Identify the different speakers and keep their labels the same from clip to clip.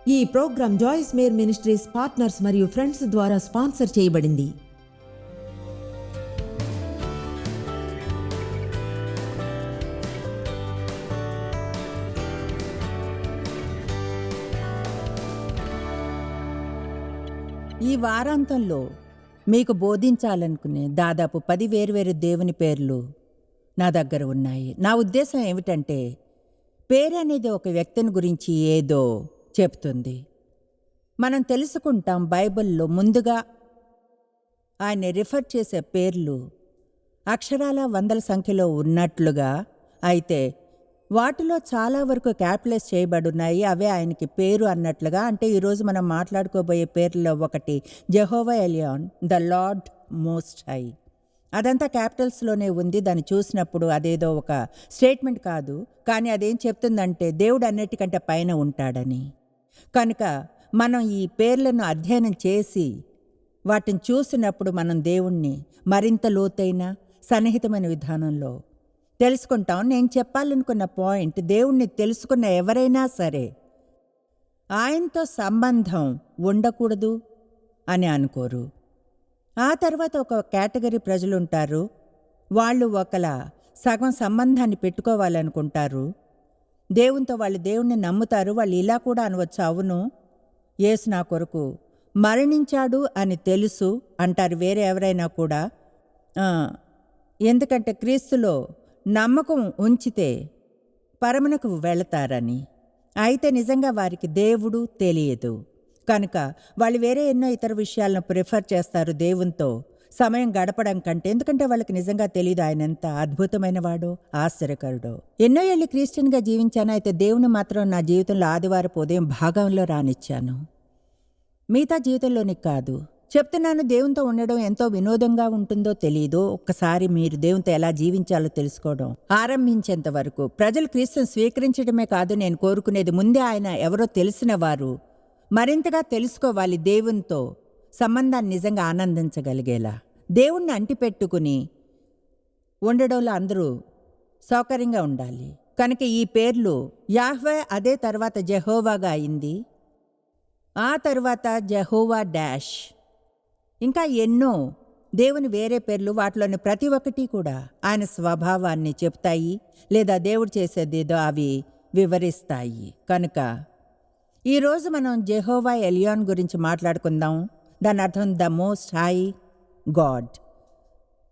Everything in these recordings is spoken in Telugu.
Speaker 1: ఈ programme Joyce Meyer ministries partners మరియు ఫ్రెండ్స్ ద్వారా స్పాన్సర్ చేయబడింది.
Speaker 2: ఈ వారాంతంలో మీకు బోధించాలనుకునే దాదాపు 10 వేర్వేరు దేవుని పేర్లు నా దగ్గర ఉన్నాయి. నా ఉద్దేశం ఏమిటంటే, పేరు అనేది ఒక వ్యక్తిని గురించి ఏదో చెప్తుంది. మనం తెలుసుకుంటాం, బైబిల్లో ముందుగా ఆయన్ని రిఫర్ చేసే పేర్లు అక్షరాల వందల సంఖ్యలో ఉన్నట్లుగా, అయితే వాటిలో చాలా వరకు క్యాపిటలైజ్ చేయబడున్నాయి. అవే ఆయనకి పేరు అన్నట్లుగా. అంటే ఈరోజు మనం మాట్లాడుకోబోయే పేర్లలో ఒకటి Jehovah Elyon, the lord most high. అదంతా క్యాపిటల్స్లోనే ఉంది. దాన్ని చూసినప్పుడు అదేదో ఒక స్టేట్మెంట్ కాదు, కానీ అదేం చెప్తుందంటే దేవుడు అన్నిటికంటే పైన ఉంటాడని. కనుక మనం ఈ పేర్లను అధ్యయనం చేసి వాటిని చూసినప్పుడు మనం దేవుణ్ణి మరింత లోతైన సన్నిహితమైన విధానంలో తెలుసుకుంటాం. నేను చెప్పాలనుకున్న పాయింట్, దేవుణ్ణి తెలుసుకున్న ఎవరైనా సరే ఆయనతో సంబంధం ఉండకూడదు అని అనుకోరు. ఆ తర్వాత ఒక కేటగిరీ ప్రజలు ఉంటారు, వాళ్ళు ఒకలా సగం సంబంధాన్ని పెట్టుకోవాలనుకుంటారు దేవునితో. వాళ్ళు దేవుణ్ణి నమ్ముతారు. వాళ్ళు ఇలా కూడా అనవచ్చు, అవును యేసు నా కొరకు మరణించాడు అని తెలుసు అంటారు వేరే ఎవరైనా కూడా. ఎందుకంటే క్రీస్తులో నమ్మకం ఉంచితే పరమునకు వెళతారని. అయితే నిజంగా వారికి దేవుడు తెలియదు కనుక వాళ్ళు వేరే ఎన్నో ఇతర విషయాలను ప్రిఫర్ చేస్తారు దేవునితో సమయం గడపడం కంటే. ఎందుకంటే వాళ్ళకి నిజంగా తెలియదు ఆయన ఎంత అద్భుతమైన వాడో, ఆశ్చర్యకరుడో. ఎన్నో ఏళ్ళు క్రిస్టియన్గా జీవించాను, అయితే దేవుని మాత్రం నా జీవితంలో ఆదివారపు ఉదయం భాగంలో రానిచ్చాను, మిగతా జీవితంలోని కాదు. చెప్తున్నాను, దేవునితో ఉండడం ఎంతో వినోదంగా ఉంటుందో తెలియదు. ఒక్కసారి మీరు దేవునితో ఎలా జీవించాలో తెలుసుకోవడం ఆరంభించేంత వరకు ప్రజలు క్రీస్తుని స్వీకరించడమే కాదు నేను కోరుకునేది, ముందే ఆయన ఎవరో తెలిసిన వారు మరింతగా తెలుసుకోవాలి. దేవునితో సంబంధాన్ని నిజంగా ఆనందించగలిగేలా దేవుణ్ణి అంటిపెట్టుకుని ఉండడంలో అందరూ సౌకర్యంగా ఉండాలి. కనుక ఈ పేర్లు యాహ్వే, అదే తర్వాత జెహోవాగా అయింది, ఆ తర్వాత జెహోవా డాష్, ఇంకా ఎన్నో దేవుని వేరే పేర్లు. వాటిలోని ప్రతి ఒక్కటి కూడా ఆయన స్వభావాన్ని చెప్తాయి లేదా దేవుడు చేసేదేదో అవి వివరిస్తాయి. కనుక ఈరోజు మనం జెహోవా ఎలియాన్ గురించి మాట్లాడుకుందాం. దాని అర్థం ద మోస్ట్ హై గాడ్,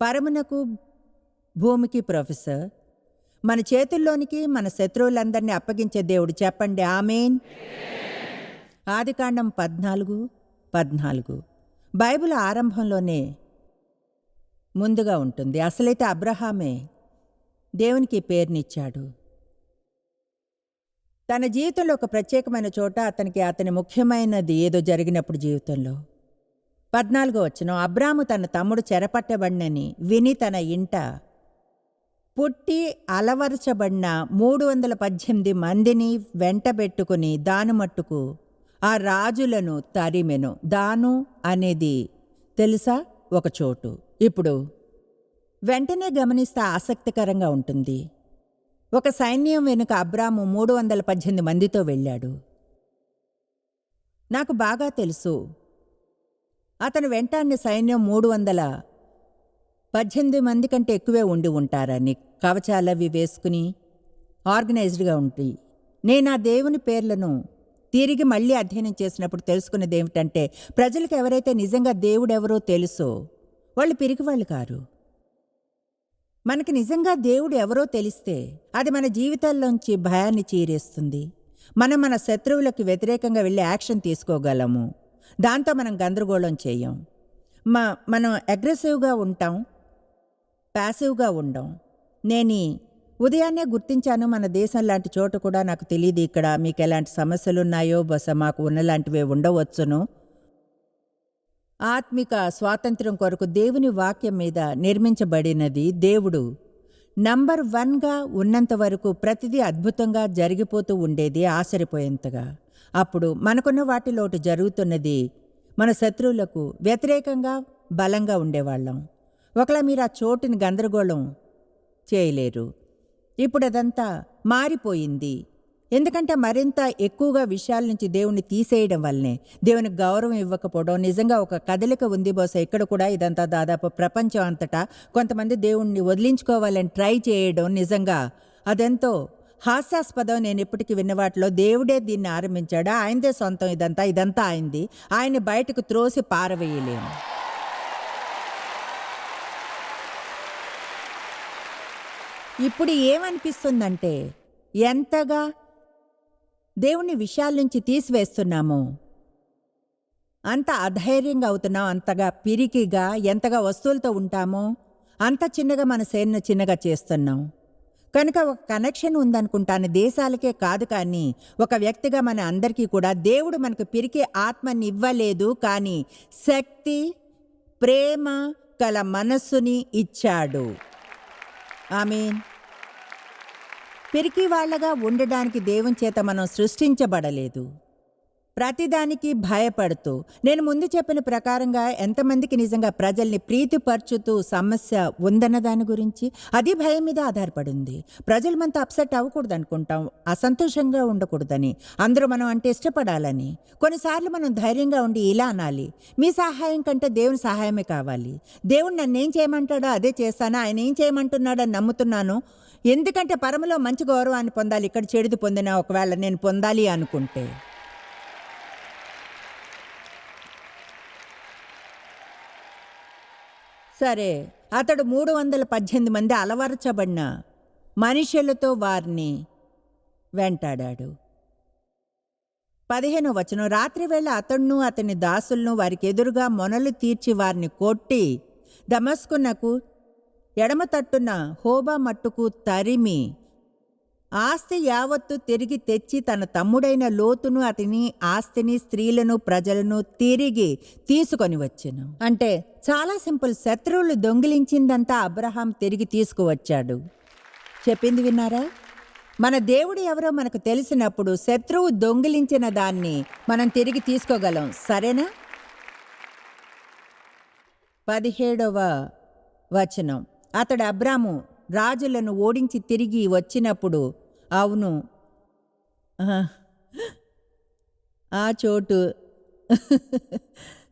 Speaker 2: పరమునకు భూమికి ప్రొఫెసర్, మన చేతుల్లోనికి మన శత్రువులందరినీ అప్పగించే దేవుడు. చెప్పండి ఆమేన్. ఆదికాండం 14:14 బైబిల్ ఆరంభంలోనే ముందుగా ఉంటుంది. అసలైతే అబ్రహామే దేవునికి పేరునిచ్చాడు. తన జీవితంలో ఒక ప్రత్యేకమైన చోట అతని ముఖ్యమైనది ఏదో జరిగినప్పుడు జీవితంలో 14వ వచనం, అబ్రాము తన తమ్ముడు చెరపట్టబడినని విని తన ఇంట పుట్టి అలవరచబడిన 318 మందిని వెంటబెట్టుకుని దాను మట్టుకు ఆ రాజులను తరిమెను. దాను అనేది తెలుసా, ఒక చోటు. ఇప్పుడు వెంటనే గమనిస్తే ఆసక్తికరంగా ఉంటుంది. ఒక సైన్యం వెనుక అబ్రాము 318 మందితో వెళ్ళాడు. నాకు బాగా తెలుసు అతను వెంటాడిన సైన్యం 318 మంది కంటే ఎక్కువే ఉండి ఉంటారని. కవచాలవి వేసుకుని ఆర్గనైజ్డ్గా ఉండి. నేను ఆ దేవుని పేర్లను తిరిగి మళ్ళీ అధ్యయనం చేసినప్పుడు తెలుసుకున్నది ఏమిటంటే, ప్రజలకు ఎవరైతే నిజంగా దేవుడెవరో తెలుసో వాళ్ళు పిరికివాళ్ళు కారు. మనకి నిజంగా దేవుడు ఎవరో తెలిస్తే అది మన జీవితాల్లోంచి భయాన్ని చీరేస్తుంది. మనం మన శత్రువులకు వ్యతిరేకంగా వెళ్ళి యాక్షన్ తీసుకోగలము. దాంతో మనం గందరగోళం చేయం. మనం అగ్రెసివ్గా ఉంటాం, ప్యాసివ్గా ఉండం. నేను ఉదయాన్నే గుర్తించాను, మన దేశం లాంటి చోట కూడా నాకు తెలియదు ఇక్కడ మీకు ఎలాంటి సమస్యలు ఉన్నాయో, బహుశా మాకు ఉన్నలాంటివే ఉండవచ్చును. ఆత్మిక స్వాతంత్ర్యం కొరకు దేవుని వాక్యం మీద నిర్మించబడినది. దేవుడు నంబర్ 1గా ఉన్నంత వరకు ప్రతిదీ అద్భుతంగా జరిగిపోతూ ఉండేది, ఆశ్చర్యపోయేంతగా. అప్పుడు మనకున్న వాటిలో ఒకటి జరుగుతున్నది, మన శత్రువులకు వ్యతిరేకంగా బలంగా ఉండేవాళ్ళం. ఒకలా మీరు ఆ చోటుని గందరగోళం చేయలేరు. ఇప్పుడు అదంతా మారిపోయింది. ఎందుకంటే మరింత ఎక్కువగా విషయాల నుంచి దేవుణ్ణి తీసేయడం వల్లనే, దేవునికి గౌరవం ఇవ్వకపోవడం. నిజంగా ఒక కదలిక ఉంది బహుశా ఇక్కడ కూడా, ఇదంతా దాదాపు ప్రపంచం అంతటా కొంతమంది దేవుణ్ణి వదిలించుకోవాలని ట్రై చేయడం. నిజంగా అదెంతో హాస్యాస్పదం. నేను ఇప్పటికీ విన్న వాటిలో దేవుడే దీన్ని ఆరంభించాడు, ఆయనదే సొంతం, ఇదంతా ఆయనది, ఆయన బయటకు త్రోసి పారవేయలేము. ఇప్పుడు ఏమనిపిస్తుందంటే, ఎంతగా దేవుని విషయాల నుంచి తీసివేస్తున్నామో అంత అధైర్యంగా అవుతున్నాం, అంతగా పిరికిగా, ఎంతగా వస్తువులతో ఉంటామో అంత చిన్నగా మన సేనను చిన్నగా చేస్తున్నాం. కనుక ఒక కనెక్షన్ ఉందనుకుంటాను, దేశాలకే కాదు కానీ ఒక వ్యక్తిగా మన అందరికీ కూడా. దేవుడు మనకు పిరికి ఆత్మని ఇవ్వలేదు, కానీ శక్తి, ప్రేమ కల మనస్సుని ఇచ్చాడు. ఆమేన్. పిరికి వాళ్ళగా ఉండడానికి దేవుని చేత మనం సృష్టించబడలేదు. ప్రతిదానికి భయపడుతూ, నేను ముందు చెప్పిన ప్రకారంగా ఎంతమందికి నిజంగా ప్రజల్ని ప్రీతిపరచుతూ సమస్య ఉందన్న దాని గురించి, అది భయం మీద ఆధారపడింది. ప్రజలు మనతో అప్సెట్ అవ్వకూడదు అనుకుంటాం, అసంతోషంగా ఉండకూడదని, అందరూ మనం అంటే ఇష్టపడాలని. కొన్నిసార్లు మనం ధైర్యంగా ఉండి ఇలా అనాలి, మీ సహాయం కంటే దేవుని సహాయమే కావాలి. దేవుడు నన్ను ఏం చేయమంటాడో అదే చేస్తాను, ఆయన ఏం చేయమంటున్నాడని నమ్ముతున్నాను. ఎందుకంటే పరమలో మంచి గౌరవాన్ని పొందాలి, ఇక్కడ చెడుది పొందినా ఒకవేళ నేను పొందాలి అనుకుంటే. సరే, అతడు 318 మంది అలవరచబడిన మనుషులతో వారిని వెంటాడాడు. 15వ వచనం, రాత్రివేళ అతడును అతని దాసులను వారికి ఎదురుగా మొనలు తీర్చి వారిని కొట్టి దమస్కునకు ఎడమ తట్టున హోబా మట్టుకు తరిమి ఆస్తి యావత్తు తిరిగి తెచ్చి తన తమ్ముడైన లోతును, అతని ఆస్తిని, స్త్రీలను, ప్రజలను తిరిగి తీసుకొని వచ్చెను. అంటే చాలా సింపుల్. శత్రువులు దొంగిలించిందంతా అబ్రహాం తిరిగి తీసుకువచ్చాడు. చెప్పింది విన్నారా? మన దేవుడు ఎవరో మనకు తెలిసినప్పుడు శత్రువు దొంగిలించిన దాన్ని మనం తిరిగి తీసుకోగలం. సరేనా? 17వ వచనం, అతడు అబ్రాము రాజులను ఓడించి తిరిగి వచ్చినప్పుడు, అవును ఆ చోటు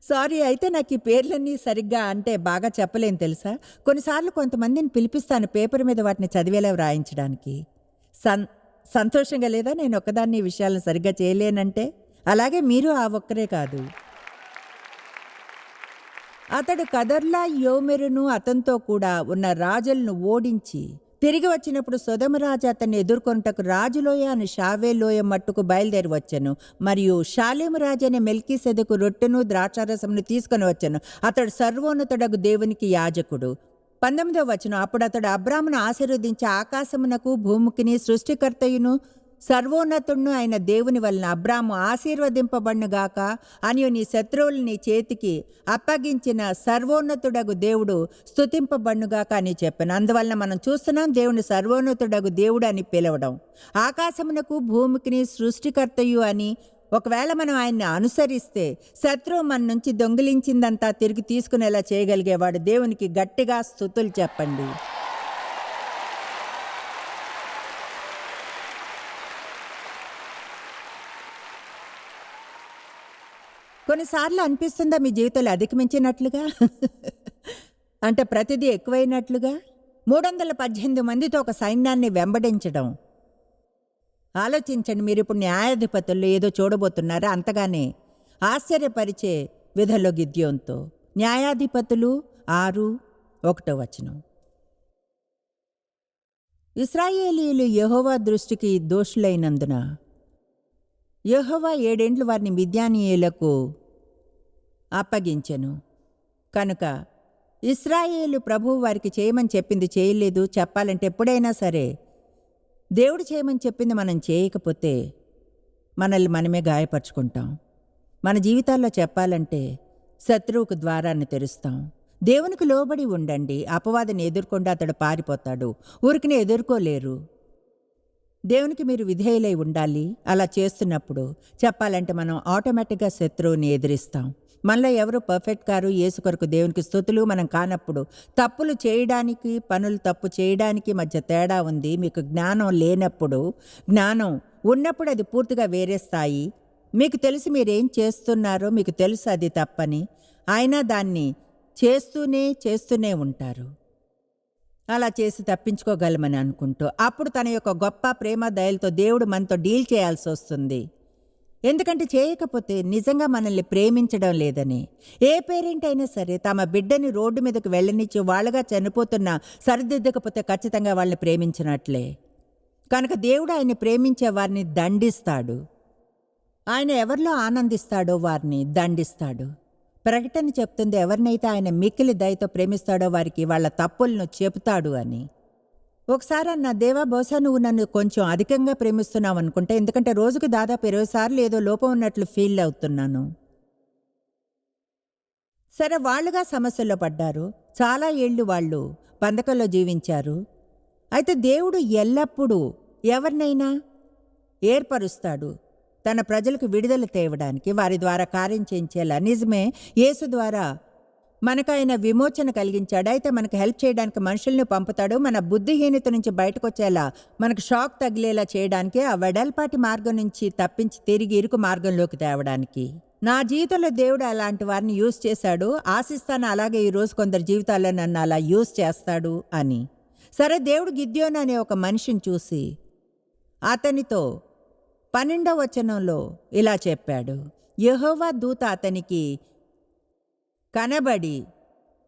Speaker 2: సారీ, అయితే నాకు ఈ పేర్లన్నీ సరిగ్గా అంటే బాగా చెప్పలేను తెలుసా. కొన్నిసార్లు కొంతమందిని పిలిపిస్తాను పేపర్ మీద వాటిని చదివేలా వ్రాయించడానికి. సంతోషంగా లేదా నేను ఒక్కదాన్ని ఈ విషయాలను సరిగ్గా చేయలేనంటే? అలాగే మీరు ఆ ఒక్కరే కాదు. అతడు కదర్లా యోమెరును అతనితో కూడా ఉన్న రాజులను ఓడించి తిరిగి వచ్చినప్పుడు సొదొమరాజు అతన్ని ఎదుర్కొనుటకు రాజులోయ అని షావేలోయ మట్టుకు బయలుదేరి వచ్చెను. మరియు షాలేము రాజు అనే మెల్కీసెదెకు రొట్టెను ద్రాక్షారసమును తీసుకొని వచ్చెను. అతడు సర్వోన్నతుడగు దేవునికి యాజకుడు. 19వ వచనం, అప్పుడు అతడు అబ్రామును ఆశీర్వదించి ఆకాశమునకు భూమికిని సృష్టికర్తయును సర్వోన్నతుడును అయిన దేవుని వలన అబ్రాము ఆశీర్వదింపబడునుగాక అని నీ శత్రువులు నీ చేతికి అప్పగించిన సర్వోన్నతుడగు దేవుడు స్తుతింపబడునుగాక అని చెప్పాను. అందువలన మనం చూస్తున్నాం దేవుని సర్వోన్నతుడగు దేవుడు అని పిలవడం, ఆకాశమునకు భూమికిని సృష్టికర్తయు అని. ఒకవేళ మనం ఆయన్ని అనుసరిస్తే శత్రువు మన నుంచి దొంగిలించిందంతా తిరిగి తీసుకునేలా చేయగలిగేవాడు. దేవునికి గట్టిగా స్తుతులు చెప్పండి. కొన్నిసార్లు అనిపిస్తుందా మీ జీవితంలో అధిగమించినట్లుగా, అంటే ప్రతిదీ ఎక్కువైనట్లుగా? 318 మందితో ఒక సైన్యాన్ని వెంబడించడం. ఆలోచించండి, మీరు ఇప్పుడు న్యాయాధిపతుల్లో ఏదో చూడబోతున్నారా? అంతగానే ఆశ్చర్యపరిచే విధంలో గిద్యోనుతో. న్యాయాధిపతులు 6:1 వచనం, ఇశ్రాయేలీయులు యెహోవా దృష్టికి దోషులైనందున యెహోవా 7 ఏండ్లు వారిని మిద్యానీయులకు అప్పగించెను. కనుక ఇశ్రాయేలు ప్రభువు వారికి చేయమని చెప్పింది చేయలేదు. చెప్పాలంటే ఎప్పుడైనా సరే దేవుడు చేయమని చెప్పింది మనం చేయకపోతే మనల్ని మనమే గాయపరుచుకుంటాం. మన జీవితాల్లో చెప్పాలంటే శత్రువుకు ద్వారాన్ని తెరుస్తాం. దేవునికి లోబడి ఉండండి. అపవాదిని ఎదుర్కొంటే అతడు పారిపోతాడు. ఊరికినే ఎదుర్కోలేరు. దేవునికి మీరు విధేయులై ఉండాలి. అలా చేస్తున్నప్పుడు చెప్పాలంటే మనం ఆటోమేటిక్గా శత్రువుని ఎదిరిస్తాం. మనలో ఎవరు పర్ఫెక్ట్ కారు. యేసు కొరకు దేవునికి స్తుతులు. మనం కానప్పుడు తప్పులు చేయడానికి, పనులు తప్పు చేయడానికి మధ్య తేడా ఉంది. మీకు జ్ఞానం లేనప్పుడు, జ్ఞానం ఉన్నప్పుడు అది పూర్తిగా వేరే స్థాయి. మీకు తెలుసు మీరేం చేస్తున్నారో, మీకు తెలుసు అది తప్పని, అయినా దాన్ని చేస్తూనే ఉంటారు. అలా చేసి తప్పించుకోగలమని అనుకుంటూ అప్పుడు తన యొక్క గొప్ప ప్రేమ దయలతో దేవుడు మనతో డీల్ చేయాల్సి వస్తుంది. ఎందుకంటే చేయకపోతే నిజంగా మనల్ని ప్రేమించడం లేదని. ఏ పేరెంట్ అయినా సరే తమ బిడ్డని రోడ్డు మీదకు వెళ్ళనిచ్చి వాళ్ళగా చనిపోతున్నా సరిదిద్దకపోతే ఖచ్చితంగా వాళ్ళని ప్రేమించినట్లే. కనుక దేవుడు ఆయన్ని ప్రేమించే వారిని దండిస్తాడు. ఆయన ఎవరిలో ఆనందిస్తాడో వారిని దండిస్తాడు. ప్రకటన చెప్తుంది, ఎవరినైతే ఆయన మిక్కిలి దయతో ప్రేమిస్తాడో వారికి వాళ్ళ తప్పులను చెబుతాడు అని. ఒకసారి అన్న, దేవా బహుశా నువ్వు నన్ను కొంచెం అధికంగా ప్రేమిస్తున్నావు అనుకుంటే, ఎందుకంటే రోజుకు దాదాపు 20 సార్లు ఏదో లోపం ఉన్నట్లు ఫీల్ అవుతున్నాను. సరే, వాళ్ళుగా సమస్యల్లో పడ్డారు. చాలా ఏళ్ళు వాళ్ళు బంధకంలో జీవించారు. అయితే దేవుడు ఎల్లప్పుడూ ఎవరినైనా ఏర్పరుస్తాడు తన ప్రజలకు విడుదల తేవడానికి, వారి ద్వారా కార్యం చేయించేలా. నిజమే, యేసు ద్వారా మనకు ఆయన విమోచన కలిగించాడు. అయితే మనకు హెల్ప్ చేయడానికి మనుషుల్ని పంపుతాడు. మన బుద్ధిహీనత నుంచి బయటకు వచ్చేలా, మనకు షాక్ తగిలేలా చేయడానికి, ఆ వెడల్పాటి మార్గం నుంచి తప్పించి తిరిగి ఇరుకు మార్గంలోకి తేవడానికి. నా జీవితంలో దేవుడు అలాంటి వారిని యూజ్ చేశాడు. ఆశిస్తాను అలాగే ఈరోజు కొందరు జీవితాల్లో నన్ను అలా యూజ్ చేస్తాడు అని. సరే, దేవుడు గిద్యోను అనే ఒక మనిషిని చూసి అతనితో 12వ వచనంలో ఇలా చెప్పాడు. యెహోవా దూత అతనికి కనబడి,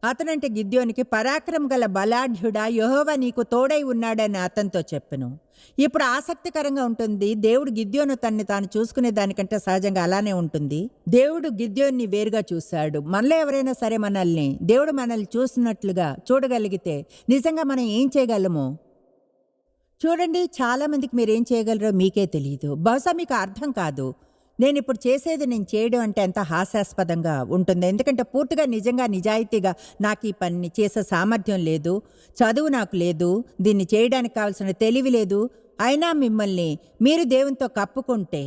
Speaker 2: అతనంటే గిద్యోనికి, పరాక్రమం గల బలాఢ్యుడా, యెహోవా నీకు తోడై ఉన్నాడని అతనితో చెప్పెను. ఇప్పుడు ఆసక్తికరంగా ఉంటుంది. దేవుడు గిద్యోను తన్ని తాను చూసుకునే దానికంటే సహజంగా అలానే ఉంటుంది. దేవుడు గిద్యోన్ని వేరుగా చూశాడు. మనలో ఎవరైనా సరే దేవుడు మనల్ని చూసినట్లుగా చూడగలిగితే నిజంగా మనం ఏం చేయగలమో చూడండి. చాలామందికి మీరేం చేయగలరో మీకే తెలియదు. బహుశా మీకు అర్థం కాదు. నేను ఇప్పుడు చేసేది నేను చేయడం అంటే ఎంత హాస్యాస్పదంగా ఉంటుంది. ఎందుకంటే పూర్తిగా నిజంగా నిజాయితీగా నాకు ఈ పని చేసే సామర్థ్యం లేదు, చదువు నాకు లేదు, దీన్ని చేయడానికి కావాల్సిన తెలివి లేదు. అయినా మిమ్మల్ని మీరు దేవునితో కప్పుకుంటే,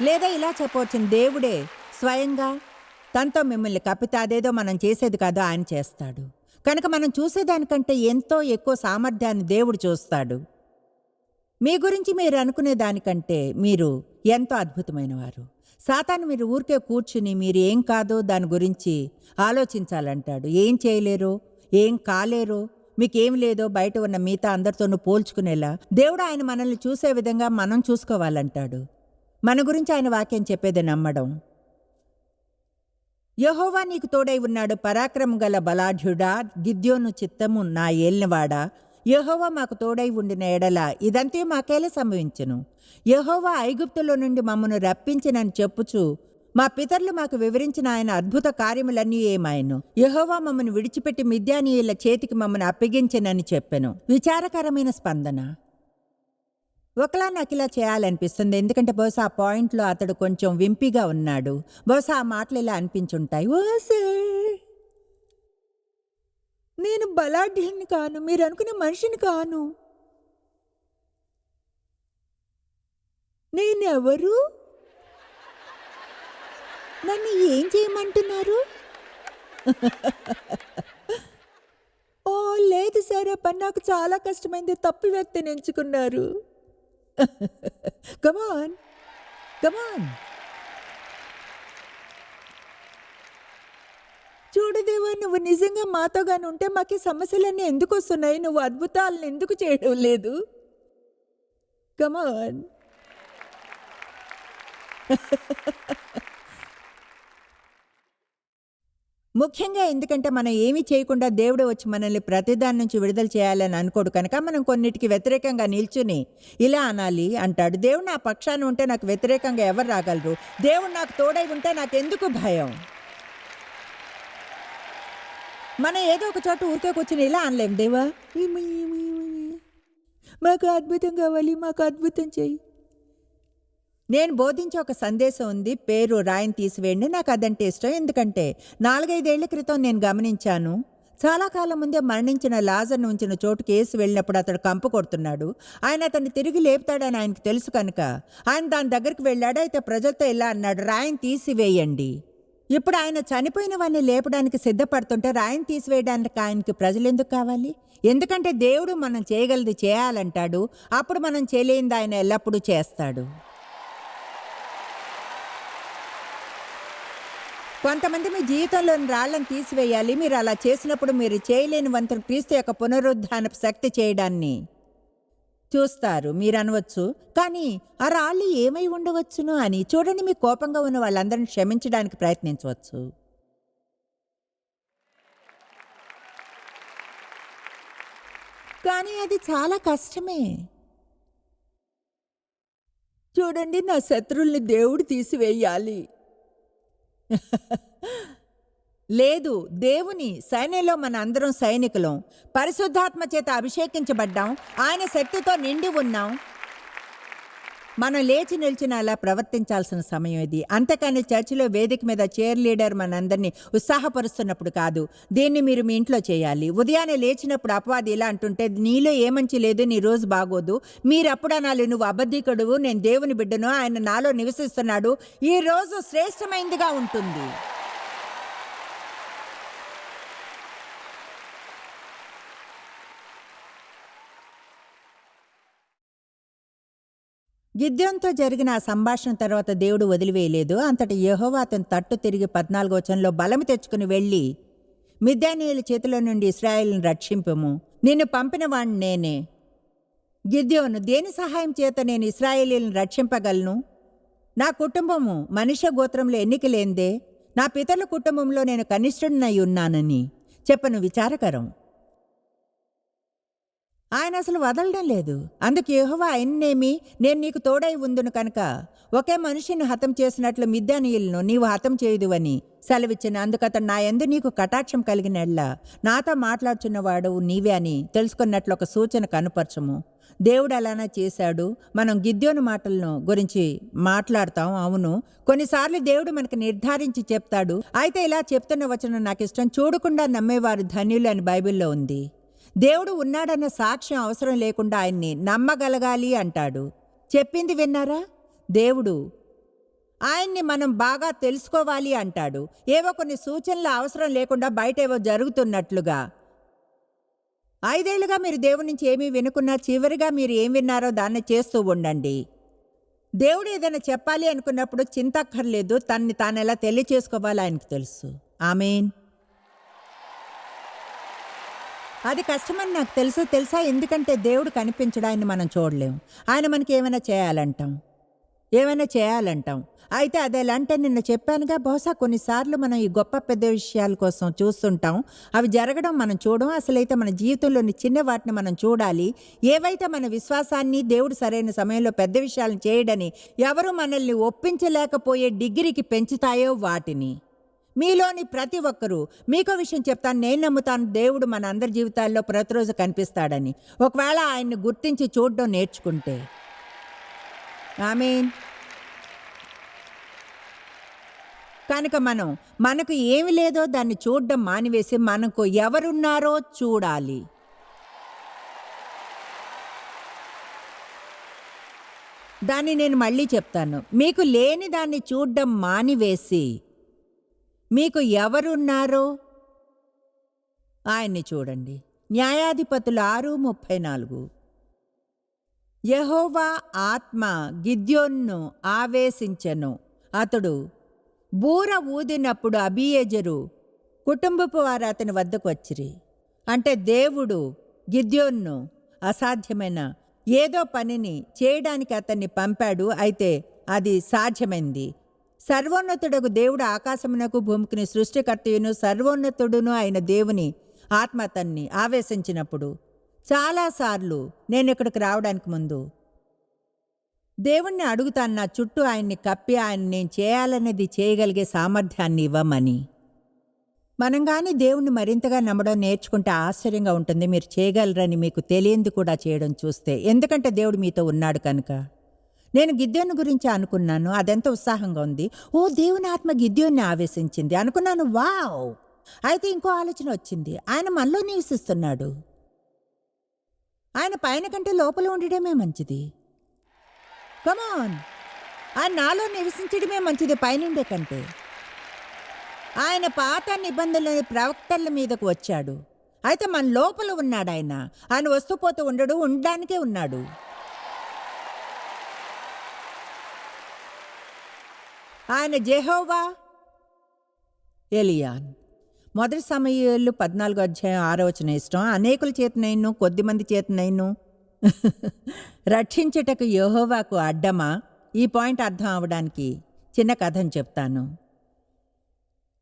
Speaker 2: లేదా ఇలా చెప్పవచ్చును, దేవుడే స్వయంగా తనతో మిమ్మల్ని కప్పితే అదేదో మనం చేసేది కాదో ఆయన చేస్తాడు. కనుక మనం చూసేదానికంటే ఎంతో ఎక్కువ సామర్థ్యాన్ని దేవుడు చూస్తాడు. మీ గురించి మీరు అనుకునే దానికంటే మీరు ఎంతో అద్భుతమైన వారు. సాతాను మీరు ఊరికే కూర్చుని మీరు ఏం కాదో దాని గురించి ఆలోచించాలంటాడు. ఏం చేయలేరో, ఏం కాలేరో, మీకేం లేదో బయట ఉన్న మిగతా అందరితోనూ పోల్చుకునేలా దేవుడు ఆయన మనల్ని చూసే విధంగా మనం చూసుకోవాలంటాడు. మన గురించి ఆయన వాక్యం చెప్పేది నమ్మడం. యెహోవా నీకు తోడై ఉన్నాడు, పరాక్రమం గల బలాఢ్యుడా, గిద్యోను చిత్తము నా ఏలినవాడా. యెహోవా మాకు తోడై ఉండిన ఎడల ఇదంతే మాకేలా సంభవించును. యెహోవా ఐగుప్తులో నుండి మమ్మను రప్పించినని చెప్పుచు మా పితరులు మాకు వివరించిన ఆయన అద్భుత కార్యములన్నీ ఏమాయను. యెహోవా మమ్మను విడిచిపెట్టి మిద్యానీయుల చేతికి మమ్మను అప్పగించినని చెప్పెను. విచారకరమైన స్పందన. ఒకలా నాకు ఇలా చేయాలనిపిస్తుంది. ఎందుకంటే బహుశా ఆ పాయింట్లో అతడు కొంచెం వింపిగా ఉన్నాడు. బహుశా ఆ మాటలు ఇలా అనిపించుంటాయి. ఓసే, నేను బలాఢ్యుని కాను, మీరు అనుకునే మనిషిని కాను. నేనెవరు? నన్ను ఏం చేయమంటున్నారు? ఓ లేదు సార్, ఆ పని నాకు చాలా కష్టమైంది. తప్పు వ్యక్తిని ఎంచుకున్నారు. Come on. చూడు దేవా, నువ్వు నిజంగా మాతోగానే ఉంటే మాకు సమస్యలన్నీ ఎందుకు వస్తున్నాయి? నువ్వు అద్భుతాలను ఎందుకు చేయడం లేదు? కమాన్. ముఖ్యంగా ఎందుకంటే మనం ఏమీ చేయకుండా దేవుడు వచ్చి మనల్ని ప్రతిదాని నుంచి విడుదల చేయాలని అనుకోడు. కనుక మనం కొన్నిటికి వ్యతిరేకంగా నిల్చుని ఇలా అనాలి అంటాడు. దేవుడు నా పక్షాన ఉంటే నాకు వ్యతిరేకంగా ఎవరు రాగలరు? దేవుడు నాకు తోడై ఉంటే నాకెందుకు భయం? మనం ఏదో ఒక చోట ఊరికే కూర్చుని ఇలా అనలేం, దేవా మాకు అద్భుతం కావాలి, మాకు అద్భుతం చెయ్యి. నేను బోధించే ఒక సందేశం ఉంది, పేరు రాయిని తీసివేయండి. నాకు అదంటే ఇష్టం. ఎందుకంటే 4-5 ఏళ్ల క్రితం నేను గమనించాను, చాలా కాలం ముందే మరణించిన లాజర్ను ఉంచిన చోటుకి యేసు వెళ్ళినప్పుడు అతడు కంపు కొడుతున్నాడు. ఆయన అతన్ని తిరిగి లేపుతాడని ఆయనకు తెలుసు కనుక ఆయన దాని దగ్గరికి వెళ్ళాడు. అయితే ప్రజలతో ఇలా అన్నాడు, రాయిని తీసివేయండి. ఇప్పుడు ఆయన చనిపోయిన వాడిని లేపడానికి సిద్ధపడుతుంటే రాయిని తీసివేయడానికి ఆయనకి ప్రజలు ఎందుకు కావాలి? ఎందుకంటే దేవుడు మనం చేయగలది చేయాలంటాడు. అప్పుడు మనం చేయలేనిది ఆయన ఎల్లప్పుడూ చేస్తాడు. కొంతమంది మీ జీవితంలోని రాళ్లను తీసివేయాలి. మీరు అలా చేసినప్పుడు మీరు చేయలేని వంతును క్రీస్తు యొక్క పునరుద్ధానపు శక్తి చేయడాన్ని చూస్తారు. మీరు అనవచ్చు, కానీ ఆ రాళ్ళు ఏమై ఉండవచ్చును అని. చూడండి, మీ కోపంగా ఉన్న వాళ్ళందరినీ క్షమించడానికి ప్రయత్నించవచ్చు. కానీ అది చాలా కష్టమే. చూడండి, నా శత్రువుల్ని దేవుడు తీసివేయాలి. లేదు, దేవుని సైన్యంలో మన అందరం సైనికులం. పరిశుద్ధాత్మ చేత అభిషేకించబడ్డాం. ఆయన శక్తితో నిండి ఉన్నాం. మనం లేచి నిలిచిన అలా ప్రవర్తించాల్సిన సమయం ఇది. అంతేకాని చర్చిలో వేదిక మీద చైర్ లీడర్ మనందరినీ ఉత్సాహపరుస్తున్నప్పుడు కాదు. దీన్ని మీరు మీ ఇంట్లో చేయాలి. ఉదయాన్నే లేచినప్పుడు అపవాది ఇలా అంటుంటే, నీలో ఏ మంచి లేదు, నీ రోజు బాగోదు. మీరప్పుడు అనాలి, నువ్వు అబద్ధికుడువు, నేను దేవుని బిడ్డను, ఆయన నాలో నివసిస్తున్నాడు, ఈ రోజు శ్రేష్టమైందిగా ఉంటుంది. గిద్యోనుతో జరిగిన ఆ సంభాషణ తర్వాత దేవుడు వదిలివేయలేదు. అంతటి యెహోవా అతని తట్టు తిరిగి 14వ వచనంలో బలము తెచ్చుకుని వెళ్ళి, మిద్యానీయుల చేతిలో నుండి ఇశ్రాయేలును రక్షింపుము, నిన్ను పంపిన వాణ్ణి నేనే. గిద్యోను, దేని సహాయం చేత నేను ఇశ్రాయేలీలను రక్షింపగలను? నా కుటుంబము మనుష్య గోత్రంలో ఎన్నిక లేందే, నా పితరుల కుటుంబంలో నేను కనిష్ఠుడినై ఉన్నానని చెప్పను. విచారకరం. ఆయన అసలు వదలడం లేదు. అందుకు యెహోవా ఆయన్నేమి, నేను నీకు తోడై ఉందును కనుక ఒకే మనిషిని హతం చేసినట్లు మిద్యానీయులను నీవు హతం చేయుదువని సెలవిచ్చిన. అందుకతడు, నా యందు నీకు కటాక్షం కలిగినట్లా నాతో మాట్లాడుచున్నవాడు నీవే అని తెలుసుకున్నట్లు ఒక సూచన కనుపరచము. దేవుడు అలానే చేశాడు. మనం గిద్యోను మాటలను గురించి మాట్లాడతాం. అవును, కొన్నిసార్లు దేవుడు మనకు నిర్ధారించి చెప్తాడు. అయితే ఇలా చెప్తున్న వచనం నాకు ఇష్టం. చూడకుండా నమ్మేవారు ధన్యులు అని బైబిల్లో ఉంది. దేవుడు ఉన్నాడన్న సాక్ష్యం అవసరం లేకుండా ఆయన్ని నమ్మగలగాలి అంటాడు. చెప్పింది విన్నారా? దేవుడు ఆయన్ని మనం బాగా తెలుసుకోవాలి అంటాడు. ఏవో కొన్ని సూచనలు అవసరం లేకుండా బయట ఏవో జరుగుతున్నట్లుగా. 5 ఏళ్లుగా మీరు దేవుడి నుంచి ఏమీ వినుకున్నా చివరిగా మీరు ఏం విన్నారో దాన్ని చేస్తూ ఉండండి. దేవుడు ఏదైనా చెప్పాలి అనుకున్నప్పుడు చింతక్కర్లేదు. తన్ని తాను ఎలా తెలియచేసుకోవాలో ఆయనకు తెలుసు. ఆమేన్. అది కష్టమని నాకు తెలుసా? ఎందుకంటే దేవుడు కనిపించడు, ఆయన్ని మనం చూడలేం. ఆయన మనకి ఏమైనా చేయాలంటాం. అయితే అది ఎలా అంటే, నిన్న చెప్పానుగా, బహుశా కొన్నిసార్లు మనం ఈ గొప్ప పెద్ద విషయాల కోసం చూస్తుంటాం. అవి జరగడం మనం చూడం. అసలైతే మన జీవితంలోని చిన్న వాటిని మనం చూడాలి. ఏవైతే మన విశ్వాసాన్ని దేవుడు సరైన సమయంలో పెద్ద విషయాలను చేయడని ఎవరు మనల్ని ఒప్పించలేకపోయే డిగ్రీకి పెంచుతాయో వాటిని. మీలోని ప్రతి ఒక్కరూ, మీకో విషయం చెప్తాను, నేను నమ్ముతాను, దేవుడు మన అందరి జీవితాల్లో ప్రతిరోజు కనిపిస్తాడని. ఒకవేళ ఆయన్ని గుర్తించి చూడడం నేర్చుకుంటే. ఆమేన్. కనుక మనకు ఏమి లేదో దాన్ని చూడడం మానివేసి మనకు ఎవరున్నారో చూడాలి. దాన్ని నేను మళ్ళీ చెప్తాను. మీకు లేని దాన్ని చూడడం మానివేసి మీకు ఎవరున్నారో ఆయన్ని చూడండి. న్యాయాధిపతులు 6:34. యెహోవా ఆత్మ గిద్యోనును ఆవేశించెను. అతడు బూర ఊదినప్పుడు అబీయెజెరు కుటుంబపు వారు అతని వద్దకు వచ్చిరి. అంటే దేవుడు గిద్యోనును అసాధ్యమైన ఏదో పనిని చేయడానికి అతన్ని పంపాడు. అయితే అది సాధ్యమైంది. సర్వోన్నతుడకు దేవుడు ఆకాశమునకు భూమికిని సృష్టికర్తయును సర్వోన్నతుడును అయిన దేవుని ఆత్మ అతన్ని ఆవేశించినప్పుడు, చాలాసార్లు నేను ఇక్కడికి రావడానికి ముందు దేవుణ్ణి అడుగుతాను, నా చుట్టూ ఆయన్ని కప్పి ఆయన నేను చేయాలనేది చేయగలిగే సామర్థ్యాన్ని ఇవ్వమని. మనం కానీ దేవుణ్ణి మరింతగా నమ్మడం నేర్చుకుంటే ఆశ్చర్యంగా ఉంటుంది. మీరు చేయగలరని మీకు తెలియంది కూడా చేయడం చూస్తే. ఎందుకంటే దేవుడు మీతో ఉన్నాడు కనుక. నేను గిద్యోను గురించి అనుకున్నాను. అదెంత ఉత్సాహంగా ఉంది. ఓ, దేవుని ఆత్మ గిద్యోన్ని ఆవేశించింది అనుకున్నాను. వావ్, అయితే ఇంకో ఆలోచన వచ్చింది. ఆయన మనలో నివసిస్తున్నాడు. ఆయన పైన కంటే లోపల ఉండడమే మంచిది. కమాన్, ఆయన నాలో నివసించడమే మంచిది పైనుండే కంటే. ఆయన పాత నిబంధనల ప్రవక్తల మీదకు వచ్చాడు. అయితే మన లోపల ఉన్నాడు ఆయన. ఆయన వస్తూ పోతూ ఉండడు, ఉండడానికే ఉన్నాడు. ఆయన జెహోవా ఎలియాన్. మొదటి సమూయేలు 14:6 ఇష్టం. అనేకుల చేతనైను కొద్దిమంది చేతనైను రక్షించుటకు యెహోవాకు అడ్డమా? ఈ పాయింట్ అర్థం అవడానికి చిన్న కథను చెప్తాను.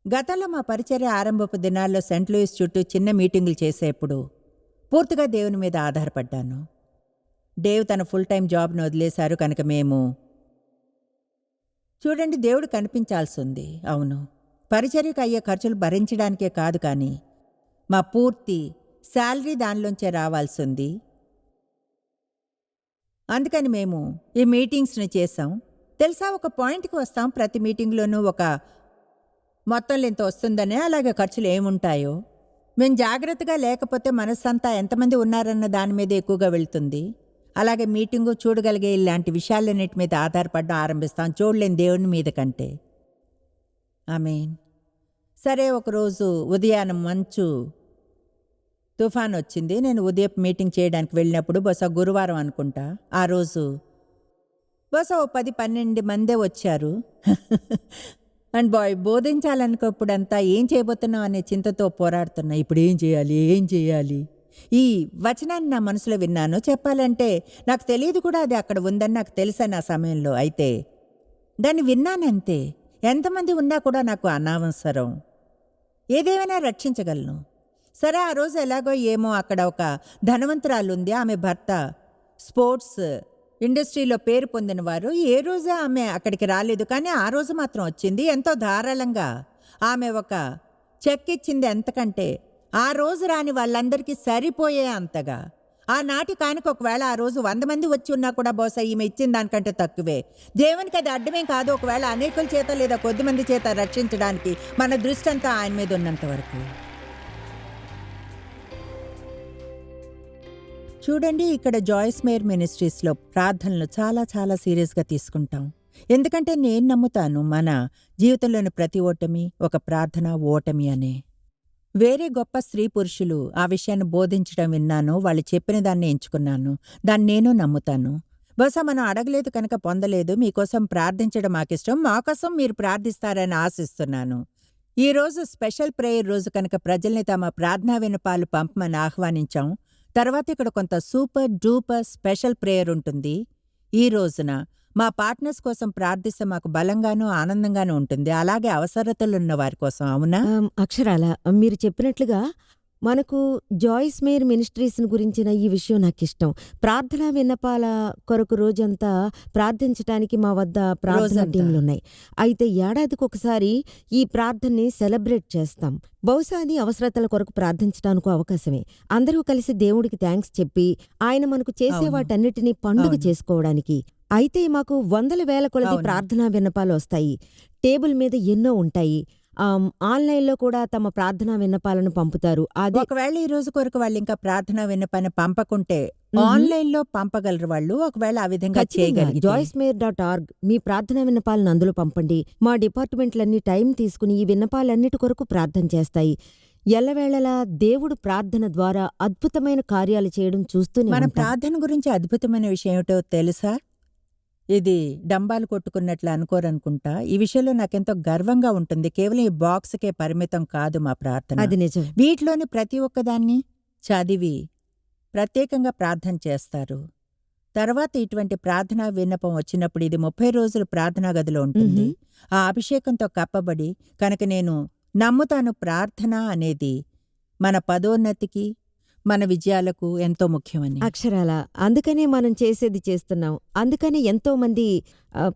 Speaker 2: గతంలో మా పరిచర్య ఆరంభపు దినాల్లో సెంట్ లూయిస్ చుట్టూ చిన్న మీటింగులు చేసేప్పుడు పూర్తిగా దేవుని మీద ఆధారపడ్డాను. డేవ్ తన ఫుల్ టైం జాబ్ను వదిలేశారు కనుక మేము చూడండి, దేవుడు కనిపించాల్సి ఉంది. అవును, పరిచర్యకు అయ్యే ఖర్చులు భరించడానికే కాదు, కానీ మా పూర్తి శాలరీ దానిలోంచే రావాల్సి ఉంది. అందుకని మేము ఈ మీటింగ్స్ని చేసాం. తెలుసా, ఒక పాయింట్కి వస్తాం. ప్రతి మీటింగ్లోనూ ఒక మొత్తంలో ఇంత వస్తుందనే, అలాగే ఖర్చులు ఏముంటాయో. మేము జాగ్రత్తగా లేకపోతే మనస్సంతా ఎంతమంది ఉన్నారన్న దాని మీద ఎక్కువగా వెళ్తుంది. అలాగే మీటింగు చూడగలిగే ఇలాంటి విషయాలన్నిటి మీద ఆధారపడడం ఆరంభిస్తాం, చూడలేని దేవుని మీద కంటే. ఆమేన్. సరే, ఒకరోజు ఉదయాన్నం మంచు తుఫాన్ వచ్చింది. నేను ఉదయం మీటింగ్ చేయడానికి వెళ్ళినప్పుడు బహుశా గురువారం అనుకుంటా. ఆ రోజు బహుశా 10-12 మందే వచ్చారు. అండ్ బోధించాలనుకోప్పుడంతా ఏం చేయబోతున్నాం అనే చింతతో పోరాడుతున్నా. ఇప్పుడు ఏం చేయాలి? ఈ వచనాన్ని నా మనసులో విన్నాను. చెప్పాలంటే నాకు తెలియదు కూడా అది అక్కడ ఉందని నాకు తెలుసని ఆ సమయంలో. అయితే దాన్ని విన్నానంతే. ఎంతమంది ఉన్నా కూడా నాకు అనవసరం. ఏదేమైనా రక్షించగలను. సరే, ఆ రోజు ఎలాగో ఏమో అక్కడ ఒక ధనవంతురాలు ఉంది. ఆమె భర్త స్పోర్ట్స్ ఇండస్ట్రీలో పేరు పొందినవారు. ఏ రోజు ఆమె అక్కడికి రాలేదు, కానీ ఆ రోజు మాత్రం వచ్చింది. ఎంతో ధారాళంగా ఆమె ఒక చెక్ ఇచ్చింది. ఎంతకంటే ఆ రోజు రాని వాళ్ళందరికీ సరిపోయే అంతగా. ఆనాటి కానుక ఒకవేళ ఆ రోజు 100 మంది వచ్చి ఉన్నా కూడా బహుశా ఈమె ఇచ్చిన దానికంటే తక్కువే. దేవునికి అది అడ్డమేం కాదు. ఒకవేళ అనేకుల చేత లేదా కొద్దిమంది చేత రక్షించడానికి మన దృష్టి అంతా ఆయన మీద ఉన్నంత వరకు. చూడండి, ఇక్కడ జాయిస్ మేర్ మినిస్ట్రీస్లో ప్రార్థనలు చాలా చాలా సీరియస్గా తీసుకుంటాం. ఎందుకంటే నేను నమ్ముతాను, మన జీవితంలోని ప్రతి ఓటమి ఒక ప్రార్థన ఓటమి అనే. వేరే గొప్ప స్త్రీ పురుషులు ఆ విషయాన్ని బోధించడం విన్నాను. వాళ్ళు చెప్పిన దాన్ని ఎంచుకున్నాను. దాన్ని నేను నమ్ముతాను. బహుశా మనం అడగలేదు కనుక పొందలేదు. మీకోసం ప్రార్థించడం మాకిష్టం. మాకోసం మీరు ప్రార్థిస్తారని ఆశిస్తున్నాను. ఈరోజు స్పెషల్ ప్రేయర్ రోజు కనుక ప్రజల్ని తమ ప్రార్థనా విన్నపాలు పంపమని ఆహ్వానించాం. తర్వాత ఇక్కడ కొంత సూపర్ డూపర్ స్పెషల్ ప్రేయర్ ఉంటుంది. ఈ రోజున మా పార్ట్నర్స్ కోసం ప్రార్థిస్తే మాకు బలంగానూ ఆనందంగానూ ఉంటుంది. అలాగే అవసరతలున్న వారి కోసం. అవునా?
Speaker 1: అక్షరాల మీరు చెప్పినట్లుగా మనకు జాయిస్ మేర్ మినిస్ట్రీస్ గురించిన ఈ విషయం నాకిష్టం. ప్రార్థనా విన్నపాల కొరకు రోజంతా ప్రార్థించడానికి మా వద్ద ప్రార్థనా టీంలున్నాయి. అయితే ఏడాదికి ఒకసారి ఈ ప్రార్థనని సెలబ్రేట్ చేస్తాం. బహుశా అది అవసరతల కొరకు ప్రార్థించడానికి అవకాశమే. అందరూ కలిసి దేవుడికి థ్యాంక్స్ చెప్పి ఆయన మనకు చేసే వాటన్నిటినీ పండుగ చేసుకోవడానికి. అయితే మాకు వందల వేల కొలది ప్రార్థనా విన్నపాలు వస్తాయి. టేబుల్ మీద ఎన్నో ఉంటాయి. ఆన్లైన్లో కూడా తమ ప్రార్థనా విన్నపాలను పంపుతారు. అది
Speaker 2: ఒకవేళ ఈ రోజు కొరకు వాళ్ళు ఇంకా ప్రార్థనా విన్నపాన్ని పంపకుంటే ఆన్లైన్లో పంపగలరు వాళ్ళు. ఒకవేళ ఆ విధంగా చేయగలిగితే
Speaker 1: joycemeer.org మీ ప్రార్థనా విన్నపాలను అందులో పంపండి. మా డిపార్ట్మెంట్లన్నీ టైం తీసుకుని ఈ విన్నపాలన్నిటి కొరకు ప్రార్థన చేస్తాయి. ఎల్లవేళలా దేవుడు ప్రార్థన ద్వారా అద్భుతమైన కార్యాలు చేయడం చూస్తూనే
Speaker 2: మన ప్రార్థన గురించి అద్భుతమైన విషయం ఏమిటో తెలుసా? ఇది డంబాలు కొట్టుకున్నట్లు అనుకోరనుకుంటా. ఈ విషయంలో నాకెంతో గర్వంగా ఉంటుంది. కేవలం ఈ బాక్స్కే పరిమితం కాదు మా ప్రార్థన.
Speaker 1: అది నిజం.
Speaker 2: వీటిలోని ప్రతి ఒక్కదాన్ని చదివి ప్రత్యేకంగా ప్రార్థన చేస్తారు. తర్వాత ఇటువంటి ప్రార్థనా విన్నపం వచ్చినప్పుడు ఇది 30 రోజులు ప్రార్థనా గదిలో ఉంటుంది. ఆ అభిషేకంతో కప్పబడి. కనుక నేను నమ్ముతాను, ప్రార్థన అనేది మన పదోన్నతికి మన విజయాలకు ఎంతో ముఖ్యమని.
Speaker 1: అక్షరాల అందుకనే మనం చేసేది చేస్తున్నాం. అందుకనే ఎంతో మంది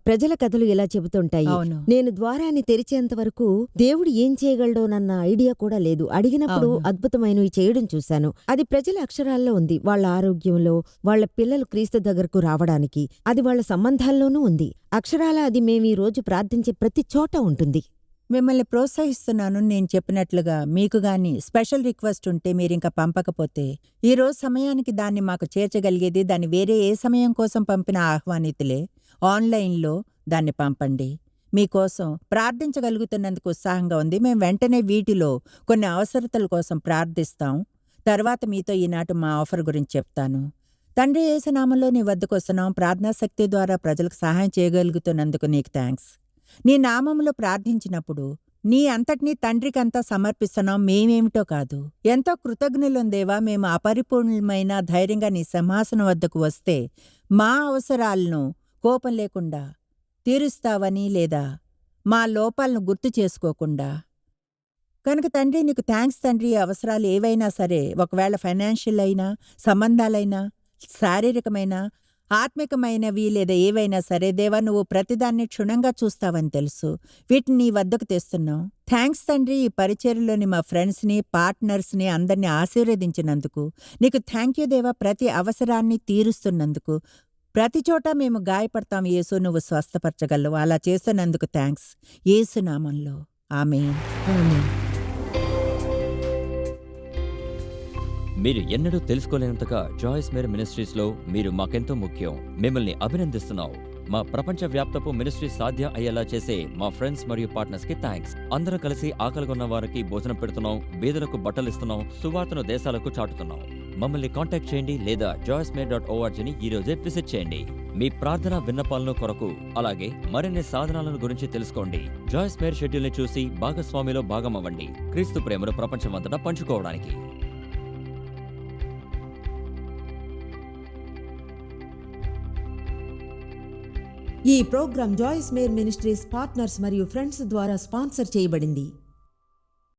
Speaker 1: ప్రజల కథలు ఇలా చెబుతుంటాయి. నేను ద్వారాన్ని తెరిచేంత వరకు దేవుడు ఏం చేయగలడోనన్న ఐడియా కూడా లేదు. అడిగినప్పుడు అద్భుతమైనవి చేయడం చూశాను. అది ప్రజల అక్షరాల్లో ఉంది. వాళ్ళ ఆరోగ్యంలో, వాళ్ళ పిల్లలు క్రీస్తు దగ్గరకు రావడానికి, అది వాళ్ళ సంబంధాల్లోనూ ఉంది. అక్షరాల అది మేము ఈ రోజు ప్రార్థించే ప్రతి చోట ఉంటుంది.
Speaker 2: మిమ్మల్ని ప్రోత్సహిస్తున్నాను. నేను చెప్పినట్లుగా మీకు గాని స్పెషల్ రిక్వెస్ట్ ఉంటే మీరింక పంపకపోతే, ఈరోజు సమయానికి దాన్ని మాకు చేర్చగలిగేది దాన్ని వేరే ఏ సమయం కోసం పంపిన ఆహ్వానితులే ఆన్లైన్లో దాన్ని పంపండి. మీకోసం ప్రార్థించగలుగుతున్నందుకు ఉత్సాహంగా ఉంది. మేము వెంటనే వీటిలో కొన్ని అవసరతల కోసం ప్రార్థిస్తాం. తర్వాత మీతో ఈనాటి మా ఆఫర్ గురించి చెప్తాను. తండ్రి యేసు నామంలో నీ వద్దకు వస్తున్నాం. ప్రార్థనా శక్తి ద్వారా ప్రజలకు సహాయం చేయగలుగుతున్నందుకు నీకు థ్యాంక్స్. నీ నామంలో ప్రార్థించినప్పుడు నీ అంతటినీ తండ్రికంతా సమర్పిస్తున్నాం, మేమేమిటో కాదు. ఎంతో కృతజ్ఞులం దేవా. మేము అపరిపూర్ణమైన ధైర్యంగా నీ సింహాసనం వద్దకు వస్తే మా అవసరాలను కోపం లేకుండా తీరుస్తావని, లేదా మా లోపాలను గుర్తు చేసుకోకుండా. కనుక తండ్రి నీకు థ్యాంక్స్ తండ్రి. అవసరాలు ఏవైనా సరే, ఒకవేళ ఫైనాన్షియల్ అయినా, సంబంధాలైనా, శారీరకమైన, ఆత్మికమైనవి లేదా ఏవైనా సరే దేవా, నువ్వు ప్రతిదాన్ని క్షుణ్ణంగా చూస్తావని తెలుసు. వీటిని నీ వద్దకు తెస్తున్నావు. థ్యాంక్స్ తండ్రి. ఈ పరిచర్యలోని మా ఫ్రెండ్స్ని, పార్ట్నర్స్ని అందరినీ ఆశీర్వదించినందుకు నీకు థ్యాంక్ యూ దేవా. ప్రతి అవసరాన్ని తీరుస్తున్నందుకు. ప్రతి చోట మేము గాయపడతాం యేసు, నువ్వు స్వస్థపరచగలవు. అలా చేస్తున్నందుకు థ్యాంక్స్. యేసు నామంలో ఆమేన్.
Speaker 1: ఆమేన్.
Speaker 3: మీరు ఎన్నడూ తెలుసుకోలేనంతగా జాయిస్ మేర్ మినిస్ట్రీస్లో మీరు మాకెంతో ముఖ్యం. మిమ్మల్ని అభినందిస్తున్నాం. మా ప్రపంచవ్యాప్తపు మినిస్ట్రీ సాధ్యం అయ్యేలా చేసే మా ఫ్రెండ్స్ మరియు పార్ట్నర్స్ కి థ్యాంక్స్. అందరూ కలిసి ఆకలిగొన్న వారికి భోజనం పెడుతున్నాం, బీదలకు బట్టలు ఇస్తున్నాం, సువార్తను దేశాలకు చాటుతున్నాం. మమ్మల్ని కాంటాక్ట్ చేయండి లేదా joycemeer.org ఈ రోజే విజిట్ చేయండి. మీ ప్రార్థన విన్నపాలను కొరకు, అలాగే మరిన్ని సాధనాలను గురించి తెలుసుకోండి. జాయిస్ మేర్ షెడ్యూల్ ని చూసి భాగస్వామిలో భాగమవ్వండి, క్రీస్తు ప్రేమను ప్రపంచమంతటా పంచుకోవడానికి.
Speaker 1: ఈ programme Joyce Meyer ministries partners మరియు ఫ్రెండ్స్ ద్వారా స్పాన్సర్ చేయబడింది.